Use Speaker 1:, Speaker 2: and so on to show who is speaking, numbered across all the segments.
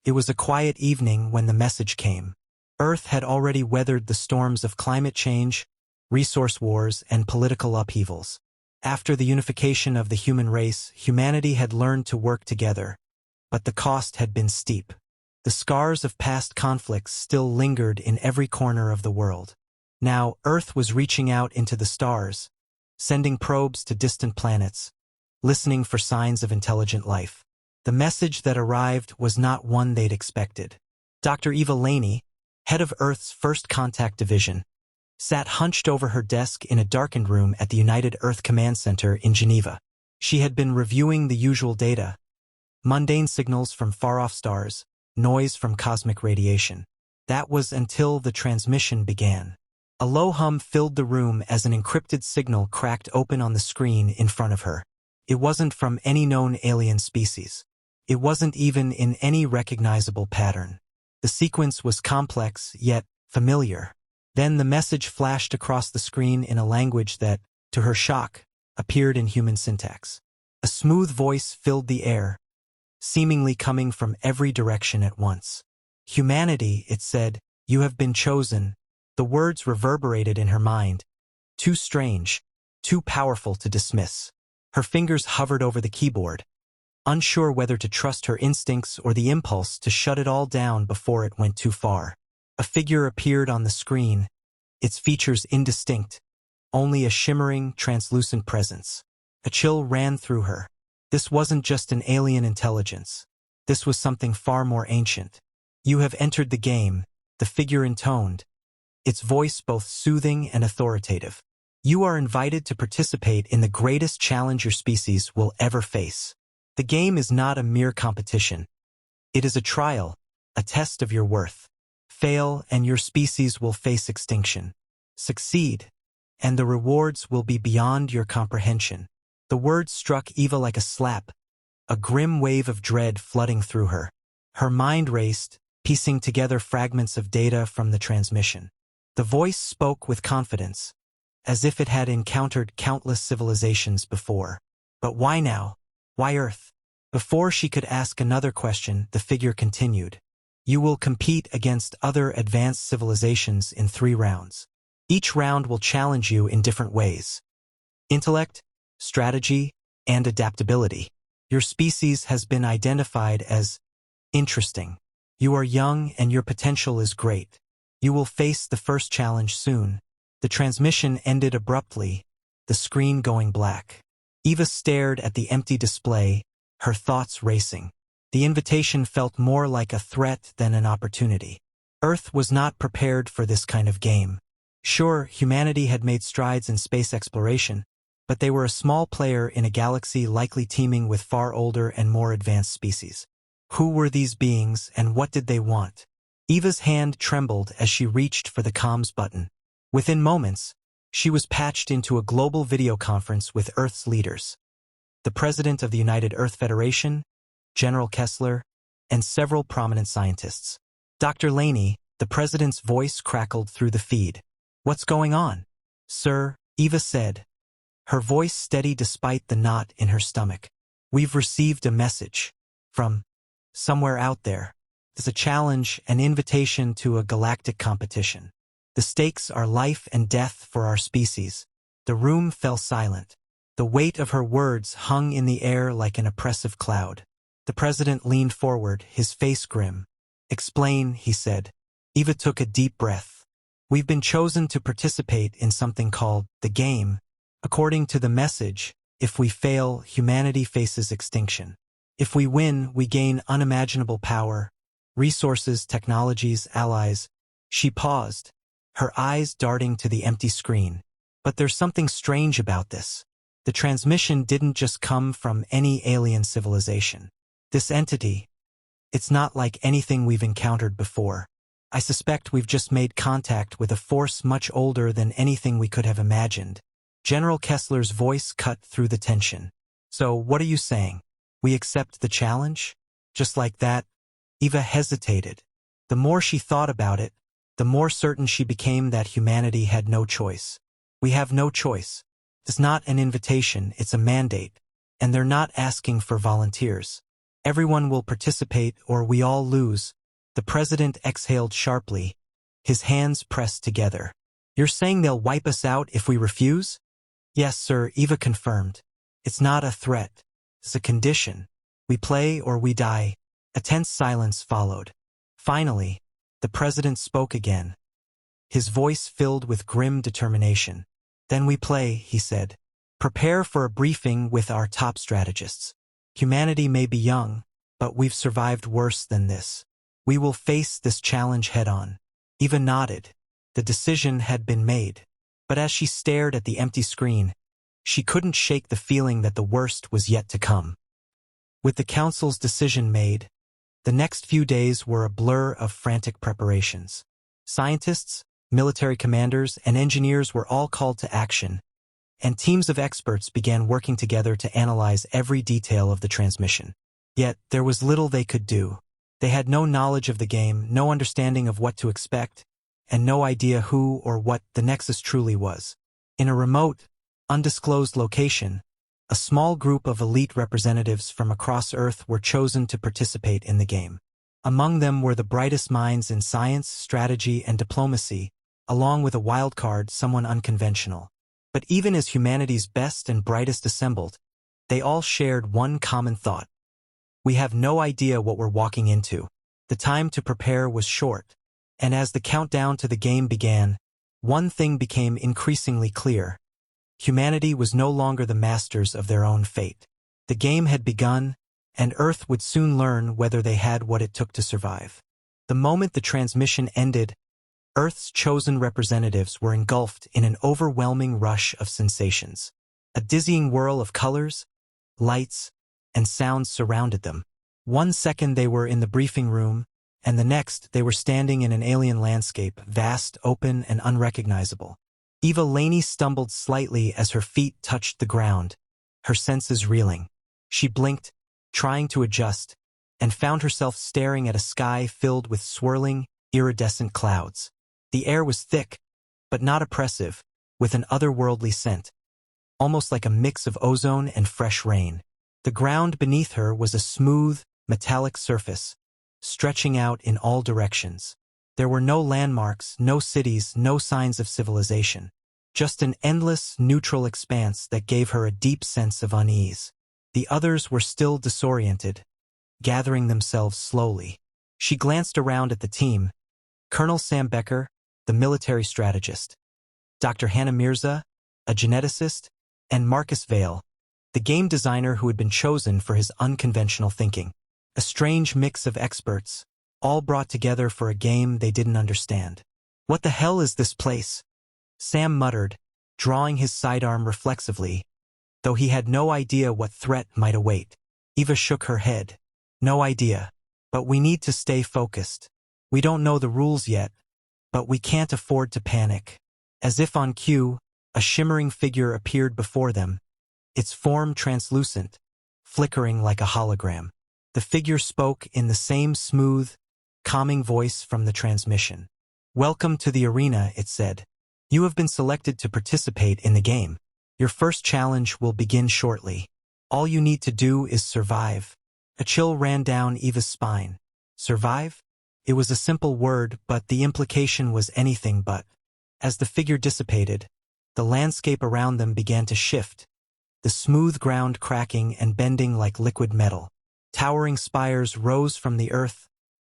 Speaker 1: It was a quiet evening when the message came. Earth had already weathered the storms of climate change, resource wars, and political upheavals. After the unification of the human race, humanity had learned to work together, but the cost had been steep. The scars of past conflicts still lingered in every corner of the world. Now, Earth was reaching out into the stars, sending probes to distant planets, listening for signs of intelligent life. The message that arrived was not one they'd expected. Dr. Eva Laney, head of Earth's First Contact Division, sat hunched over her desk in a darkened room at the United Earth Command Center in Geneva. She had been reviewing the usual data: mundane signals from far-off stars, noise from cosmic radiation. That was until the transmission began. A low hum filled the room as an encrypted signal cracked open on the screen in front of her. It wasn't from any known alien species. It wasn't even in any recognizable pattern. The sequence was complex, yet familiar. Then the message flashed across the screen in a language that, to her shock, appeared in human syntax. A smooth voice filled the air, seemingly coming from every direction at once. "Humanity," it said, "you have been chosen." The words reverberated in her mind, too strange, too powerful to dismiss. Her fingers hovered over the keyboard, unsure whether to trust her instincts or the impulse to shut it all down before it went too far. A figure appeared on the screen, its features indistinct, only a shimmering, translucent presence. A chill ran through her. This wasn't just an alien intelligence. This was something far more ancient. "You have entered the game," the figure intoned, its voice both soothing and authoritative. "You are invited to participate in the greatest challenge your species will ever face. The game is not a mere competition. It is a trial, a test of your worth. Fail, and your species will face extinction. Succeed, and the rewards will be beyond your comprehension." The words struck Eva like a slap, a grim wave of dread flooding through her. Her mind raced, piecing together fragments of data from the transmission. The voice spoke with confidence, as if it had encountered countless civilizations before. "But why now? Why Earth?" Before she could ask another question, the figure continued. "You will compete against other advanced civilizations in 3 rounds. Each round will challenge you in different ways: intellect, strategy, and adaptability. Your species has been identified as interesting. You are young and your potential is great. You will face the first challenge soon." The transmission ended abruptly, the screen going black. Eva stared at the empty display, her thoughts racing. The invitation felt more like a threat than an opportunity. Earth was not prepared for this kind of game. Sure, humanity had made strides in space exploration, but they were a small player in a galaxy likely teeming with far older and more advanced species. Who were these beings, and what did they want? Eva's hand trembled as she reached for the comms button. Within moments, she was patched into a global video conference with Earth's leaders: the President of the United Earth Federation, General Kessler, and several prominent scientists. "Dr. Laney," the President's voice crackled through the feed. "What's going on?" "Sir," Eva said, her voice steady despite the knot in her stomach. "We've received a message from somewhere out there. It's a challenge, an invitation to a galactic competition. The stakes are life and death for our species." The room fell silent. The weight of her words hung in the air like an oppressive cloud. The President leaned forward, his face grim. "Explain," he said. Eva took a deep breath. "We've been chosen to participate in something called the game. According to the message, if we fail, humanity faces extinction. If we win, we gain unimaginable power, resources, technologies, allies." She paused, her eyes darting to the empty screen. "But there's something strange about this. The transmission didn't just come from any alien civilization. This entity, it's not like anything we've encountered before. I suspect we've just made contact with a force much older than anything we could have imagined." General Kessler's voice cut through the tension. "So what are you saying? We accept the challenge?" Just like that, Eva hesitated. The more she thought about it, the more certain she became that humanity had no choice. "We have no choice. It's not an invitation, it's a mandate. And they're not asking for volunteers. Everyone will participate or we all lose. The president exhaled sharply, his hands pressed together. You're saying they'll wipe us out if we refuse? Yes, sir, Eva confirmed. It's not a threat. It's a condition. We play or we die. A tense silence followed. Finally, the president spoke again, his voice filled with grim determination. Then we play, he said. Prepare for a briefing with our top strategists. Humanity may be young, but we've survived worse than this. We will face this challenge head-on. Eva nodded. The decision had been made. But as she stared at the empty screen, she couldn't shake the feeling that the worst was yet to come. With the council's decision made, the next few days were a blur of frantic preparations. Scientists, military commanders, and engineers were all called to action, and teams of experts began working together to analyze every detail of the transmission. Yet, there was little they could do. They had no knowledge of the game, no understanding of what to expect, and no idea who or what the Nexus truly was. In a remote, undisclosed location, a small group of elite representatives from across Earth were chosen to participate in the game. Among them were the brightest minds in science, strategy, and diplomacy, along with a wild card, someone unconventional. But even as humanity's best and brightest assembled, they all shared one common thought. We have no idea what we're walking into. The time to prepare was short, and as the countdown to the game began, one thing became increasingly clear. Humanity was no longer the masters of their own fate. The game had begun, and Earth would soon learn whether they had what it took to survive. The moment the transmission ended, Earth's chosen representatives were engulfed in an overwhelming rush of sensations. A dizzying whirl of colors, lights, and sounds surrounded them. One second they were in the briefing room, and the next they were standing in an alien landscape, vast, open, and unrecognizable. Eva Laney stumbled slightly as her feet touched the ground, her senses reeling. She blinked, trying to adjust, and found herself staring at a sky filled with swirling, iridescent clouds. The air was thick, but not oppressive, with an otherworldly scent, almost like a mix of ozone and fresh rain. The ground beneath her was a smooth, metallic surface, stretching out in all directions. There were no landmarks, no cities, no signs of civilization. Just an endless, neutral expanse that gave her a deep sense of unease. The others were still disoriented, gathering themselves slowly. She glanced around at the team. Colonel Sam Becker, the military strategist, Dr. Hannah Mirza, a geneticist, and Marcus Vale, the game designer who had been chosen for his unconventional thinking. A strange mix of experts, all brought together for a game they didn't understand. What the hell is this place? Sam muttered, drawing his sidearm reflexively, though he had no idea what threat might await. Eva shook her head. No idea. But we need to stay focused. We don't know the rules yet, but we can't afford to panic. As if on cue, a shimmering figure appeared before them, its form translucent, flickering like a hologram. The figure spoke in the same smooth, calming voice from the transmission. Welcome to the arena, it said. You have been selected to participate in the game. Your first challenge will begin shortly. All you need to do is survive. A chill ran down Eva's spine. Survive? It was a simple word, but the implication was anything but. As the figure dissipated, the landscape around them began to shift, the smooth ground cracking and bending like liquid metal. Towering spires rose from the earth,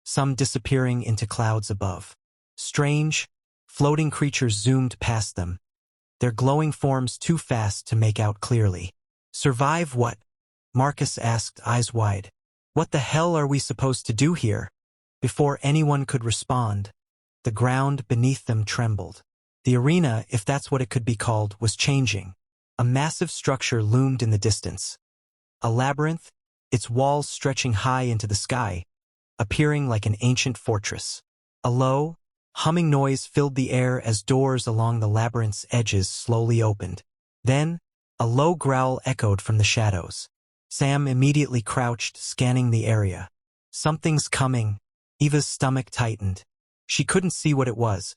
Speaker 1: some disappearing into clouds above. Strange, floating creatures zoomed past them, their glowing forms too fast to make out clearly. Survive what? Marcus asked, eyes wide. What the hell are we supposed to do here? Before anyone could respond, the ground beneath them trembled. The arena, if that's what it could be called, was changing. A massive structure loomed in the distance. A labyrinth, its walls stretching high into the sky, appearing like an ancient fortress. A low, humming noise filled the air as doors along the labyrinth's edges slowly opened. Then, a low growl echoed from the shadows. Sam immediately crouched, scanning the area. Something's coming. Eva's stomach tightened. She couldn't see what it was,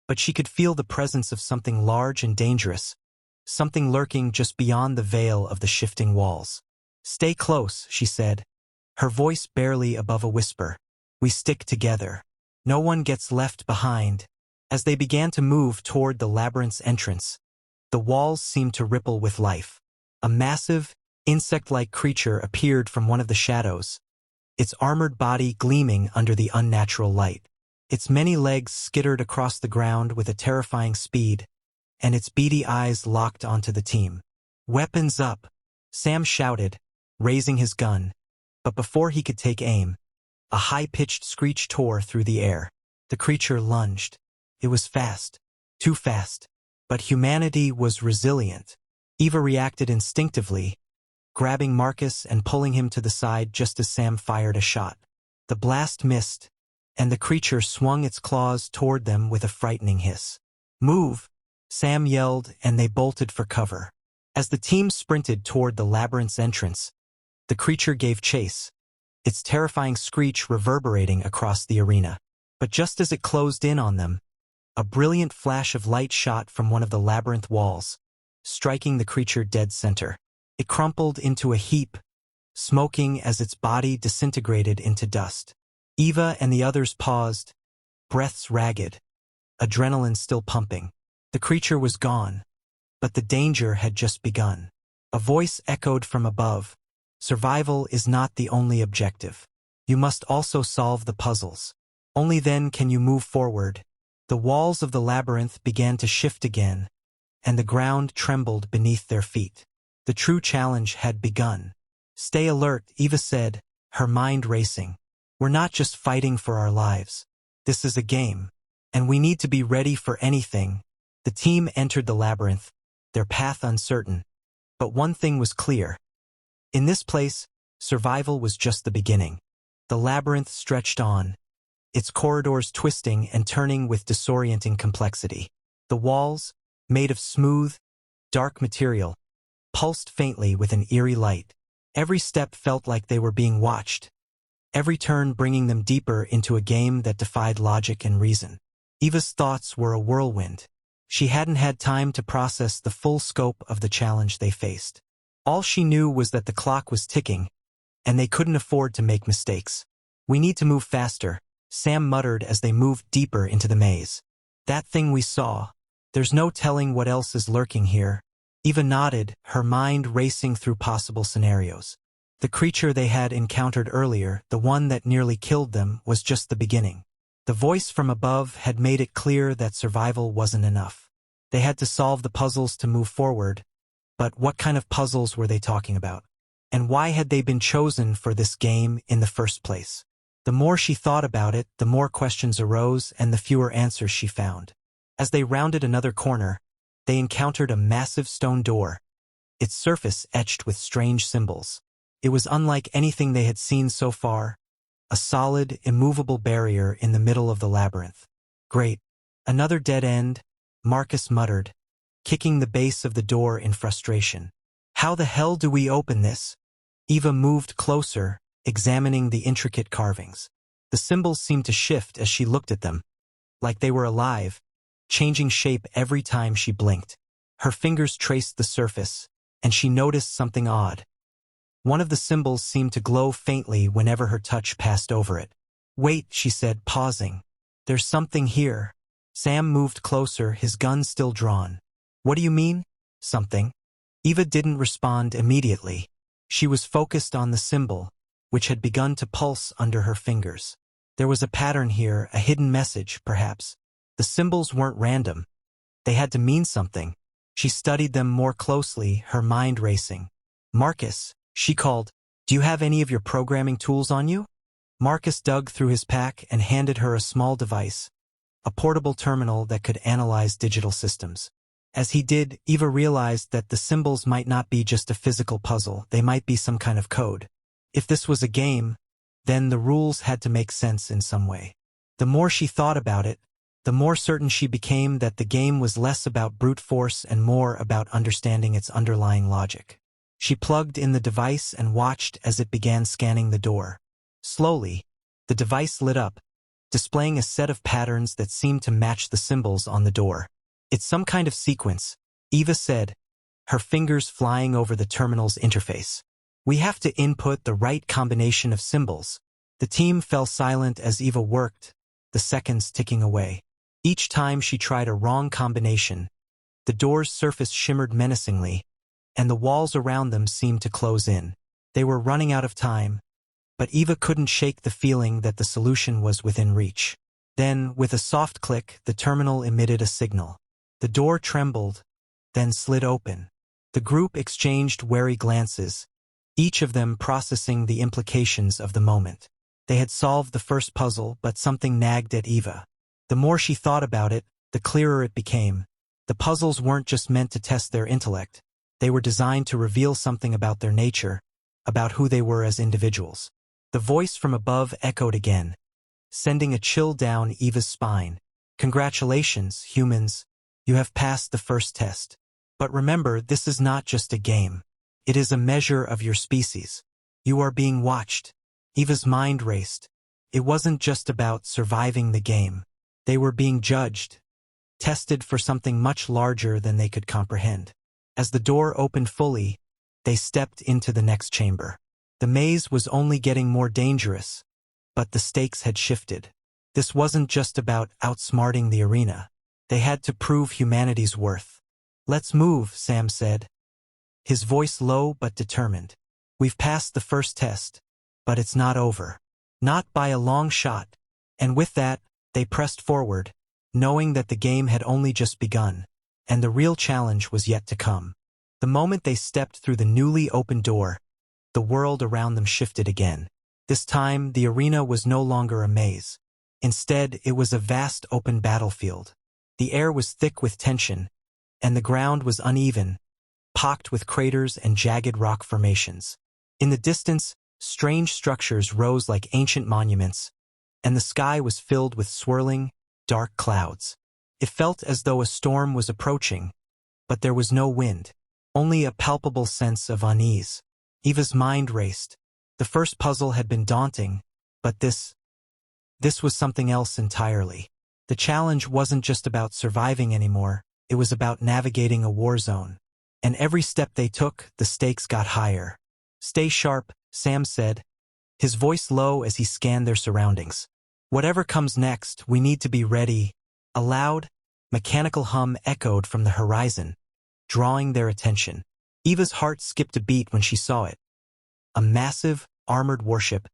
Speaker 1: but she could feel the presence of something large and dangerous, something lurking just beyond the veil of the shifting walls. Stay close, she said, her voice barely above a whisper. "We stick together. No one gets left behind." As they began to move toward the labyrinth's entrance, the walls seemed to ripple with life. A massive, insect-like creature appeared from one of the shadows, its armored body gleaming under the unnatural light. Its many legs skittered across the ground with a terrifying speed, and its beady eyes locked onto the team. "Weapons up!" Sam shouted, raising his gun. But before he could take aim, a high-pitched screech tore through the air. The creature lunged. It was fast, too fast. But humanity was resilient. Eva reacted instinctively, grabbing Marcus and pulling him to the side just as Sam fired a shot. The blast missed, and the creature swung its claws toward them with a frightening hiss. "Move!" Sam yelled, and they bolted for cover. As the team sprinted toward the labyrinth's entrance, the creature gave chase, its terrifying screech reverberating across the arena. But just as it closed in on them, a brilliant flash of light shot from one of the labyrinth walls, striking the creature dead center. It crumpled into a heap, smoking as its body disintegrated into dust. Eva and the others paused, breaths ragged, adrenaline still pumping. The creature was gone, but the danger had just begun. A voice echoed from above. "Survival is not the only objective. You must also solve the puzzles. Only then can you move forward." The walls of the labyrinth began to shift again, and the ground trembled beneath their feet. The true challenge had begun. "Stay alert," Eva said, her mind racing. "We're not just fighting for our lives. This is a game, and we need to be ready for anything." The team entered the labyrinth, their path uncertain. But one thing was clear. In this place, survival was just the beginning. The labyrinth stretched on, its corridors twisting and turning with disorienting complexity. The walls, made of smooth, dark material, pulsed faintly with an eerie light. Every step felt like they were being watched, every turn bringing them deeper into a game that defied logic and reason. Eva's thoughts were a whirlwind. She hadn't had time to process the full scope of the challenge they faced. All she knew was that the clock was ticking, and they couldn't afford to make mistakes. "We need to move faster," Sam muttered as they moved deeper into the maze. "That thing we saw. There's no telling what else is lurking here." Eva nodded, her mind racing through possible scenarios. The creature they had encountered earlier, the one that nearly killed them, was just the beginning. The voice from above had made it clear that survival wasn't enough. They had to solve the puzzles to move forward. But what kind of puzzles were they talking about? And why had they been chosen for this game in the first place? The more she thought about it, the more questions arose and the fewer answers she found. As they rounded another corner, they encountered a massive stone door, its surface etched with strange symbols. It was unlike anything they had seen so far, a solid, immovable barrier in the middle of the labyrinth. "Great. Another dead end," Marcus muttered, kicking the base of the door in frustration. "How the hell do we open this?" Eva moved closer, examining the intricate carvings. The symbols seemed to shift as she looked at them, like they were alive, changing shape every time she blinked. Her fingers traced the surface, and she noticed something odd. One of the symbols seemed to glow faintly whenever her touch passed over it. "Wait," she said, pausing. "There's something here." Sam moved closer, his gun still drawn. "What do you mean, something?" Eva didn't respond immediately. She was focused on the symbol, which had begun to pulse under her fingers. There was a pattern here, a hidden message, perhaps. The symbols weren't random. They had to mean something. She studied them more closely, her mind racing. "Marcus," she called, "do you have any of your programming tools on you?" Marcus dug through his pack and handed her a small device, a portable terminal that could analyze digital systems. As he did, Eva realized that the symbols might not be just a physical puzzle, they might be some kind of code. If this was a game, then the rules had to make sense in some way. The more she thought about it, the more certain she became that the game was less about brute force and more about understanding its underlying logic. She plugged in the device and watched as it began scanning the door. Slowly, the device lit up, displaying a set of patterns that seemed to match the symbols on the door. "It's some kind of sequence," Eva said, her fingers flying over the terminal's interface. We have to input the right combination of symbols. The team fell silent as Eva worked, the seconds ticking away. Each time she tried a wrong combination, the door's surface shimmered menacingly, and the walls around them seemed to close in. They were running out of time, but Eva couldn't shake the feeling that the solution was within reach. Then, with a soft click, the terminal emitted a signal. The door trembled, then slid open. The group exchanged wary glances, each of them processing the implications of the moment. They had solved the first puzzle, but something nagged at Eva. The more she thought about it, the clearer it became. The puzzles weren't just meant to test their intellect. They were designed to reveal something about their nature, about who they were as individuals. The voice from above echoed again, sending a chill down Eva's spine. Congratulations, humans. You have passed the first test. But remember, this is not just a game. It is a measure of your species. You are being watched. Eva's mind raced. It wasn't just about surviving the game. They were being judged, tested for something much larger than they could comprehend. As the door opened fully, they stepped into the next chamber. The maze was only getting more dangerous, but the stakes had shifted. This wasn't just about outsmarting the arena. They had to prove humanity's worth. Let's move, Sam said, his voice low but determined. We've passed the first test, but it's not over. Not by a long shot. And with that, they pressed forward, knowing that the game had only just begun, and the real challenge was yet to come. The moment they stepped through the newly opened door, the world around them shifted again. This time, the arena was no longer a maze. Instead, it was a vast open battlefield. The air was thick with tension, and the ground was uneven, pocked with craters and jagged rock formations. In the distance, strange structures rose like ancient monuments, and the sky was filled with swirling, dark clouds. It felt as though a storm was approaching, but there was no wind, only a palpable sense of unease. Eva's mind raced. The first puzzle had been daunting, but this was something else entirely. The challenge wasn't just about surviving anymore, it was about navigating a war zone. And every step they took, the stakes got higher. Stay sharp, Sam said, his voice low as he scanned their surroundings. Whatever comes next, we need to be ready. A loud, mechanical hum echoed from the horizon, drawing their attention. Eva's heart skipped a beat when she saw it. A massive, armored warship,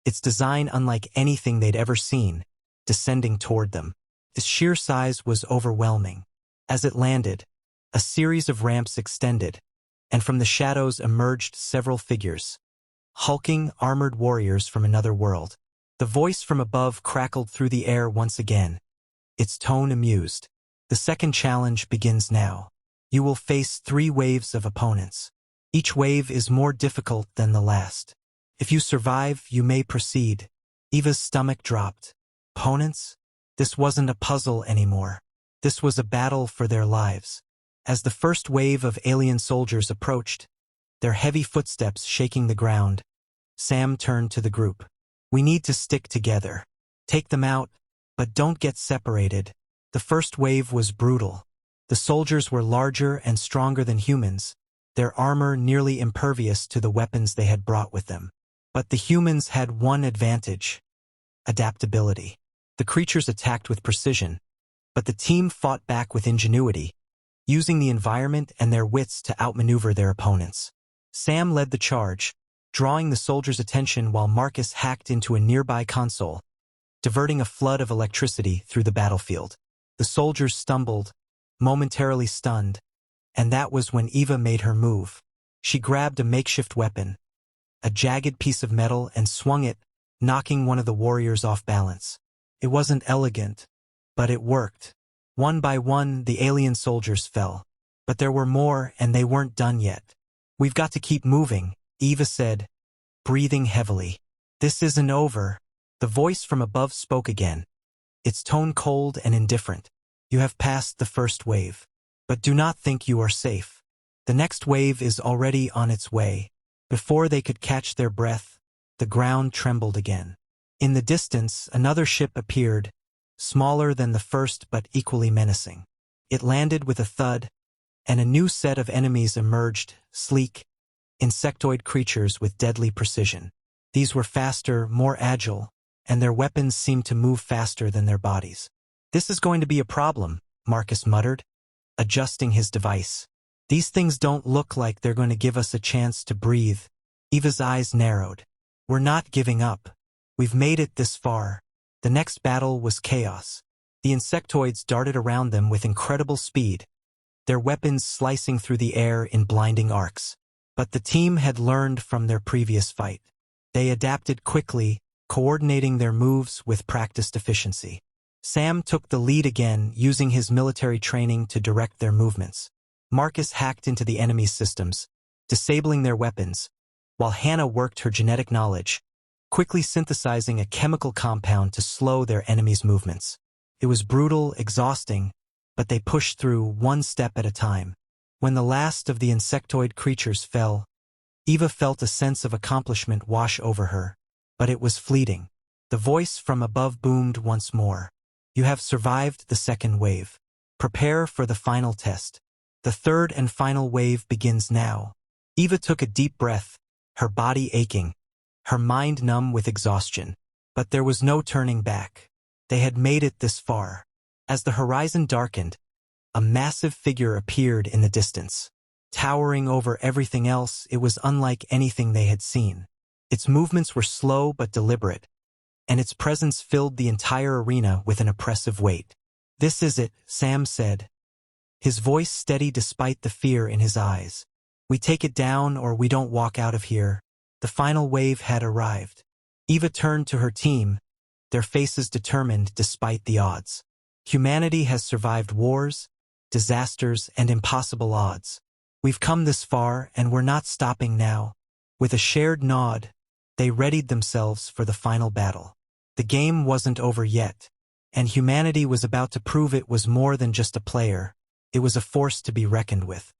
Speaker 1: its design unlike anything they'd ever seen, descending toward them. Its sheer size was overwhelming. As it landed, a series of ramps extended, and from the shadows emerged several figures. Hulking, armored warriors from another world. The voice from above crackled through the air once again, its tone amused. The second challenge begins now. You will face 3 waves of opponents. Each wave is more difficult than the last. If you survive, you may proceed. Eva's stomach dropped. Opponents? This wasn't a puzzle anymore. This was a battle for their lives. As the first wave of alien soldiers approached, their heavy footsteps shaking the ground, Sam turned to the group. We need to stick together. Take them out, but don't get separated. The first wave was brutal. The soldiers were larger and stronger than humans, their armor nearly impervious to the weapons they had brought with them. But the humans had one advantage: adaptability. The creatures attacked with precision, but the team fought back with ingenuity, using the environment and their wits to outmaneuver their opponents. Sam led the charge, drawing the soldiers' attention while Marcus hacked into a nearby console, diverting a flood of electricity through the battlefield. The soldiers stumbled, momentarily stunned, and that was when Eva made her move. She grabbed a makeshift weapon, a jagged piece of metal, and swung it, knocking one of the warriors off balance. It wasn't elegant, but it worked. One by one, the alien soldiers fell. But there were more, and they weren't done yet. We've got to keep moving, Eva said, breathing heavily. This isn't over. The voice from above spoke again, its tone cold and indifferent. You have passed the first wave. But do not think you are safe. The next wave is already on its way. Before they could catch their breath, the ground trembled again. In the distance, another ship appeared, smaller than the first but equally menacing. It landed with a thud, and a new set of enemies emerged, sleek, insectoid creatures with deadly precision. These were faster, more agile, and their weapons seemed to move faster than their bodies. "This is going to be a problem," Marcus muttered, adjusting his device. "These things don't look like they're going to give us a chance to breathe." Eva's eyes narrowed. "We're not giving up. We've made it this far." The next battle was chaos. The insectoids darted around them with incredible speed, their weapons slicing through the air in blinding arcs. But the team had learned from their previous fight. They adapted quickly, coordinating their moves with practiced efficiency. Sam took the lead again, using his military training to direct their movements. Marcus hacked into the enemy's systems, disabling their weapons, while Hannah worked her genetic knowledge, quickly synthesizing a chemical compound to slow their enemies' movements. It was brutal, exhausting, but they pushed through one step at a time. When the last of the insectoid creatures fell, Eva felt a sense of accomplishment wash over her, but it was fleeting. The voice from above boomed once more. "You have survived the second wave. Prepare for the final test. The third and final wave begins now." Eva took a deep breath, her body aching, her mind numb with exhaustion. But there was no turning back. They had made it this far. As the horizon darkened, a massive figure appeared in the distance. Towering over everything else, it was unlike anything they had seen. Its movements were slow but deliberate, and its presence filled the entire arena with an oppressive weight. "This is it," Sam said, his voice steady despite the fear in his eyes. "We take it down or we don't walk out of here." The final wave had arrived. Eva turned to her team, their faces determined despite the odds. Humanity has survived wars, disasters, and impossible odds. We've come this far, and we're not stopping now. With a shared nod, they readied themselves for the final battle. The game wasn't over yet, and humanity was about to prove it was more than just a player. It was a force to be reckoned with.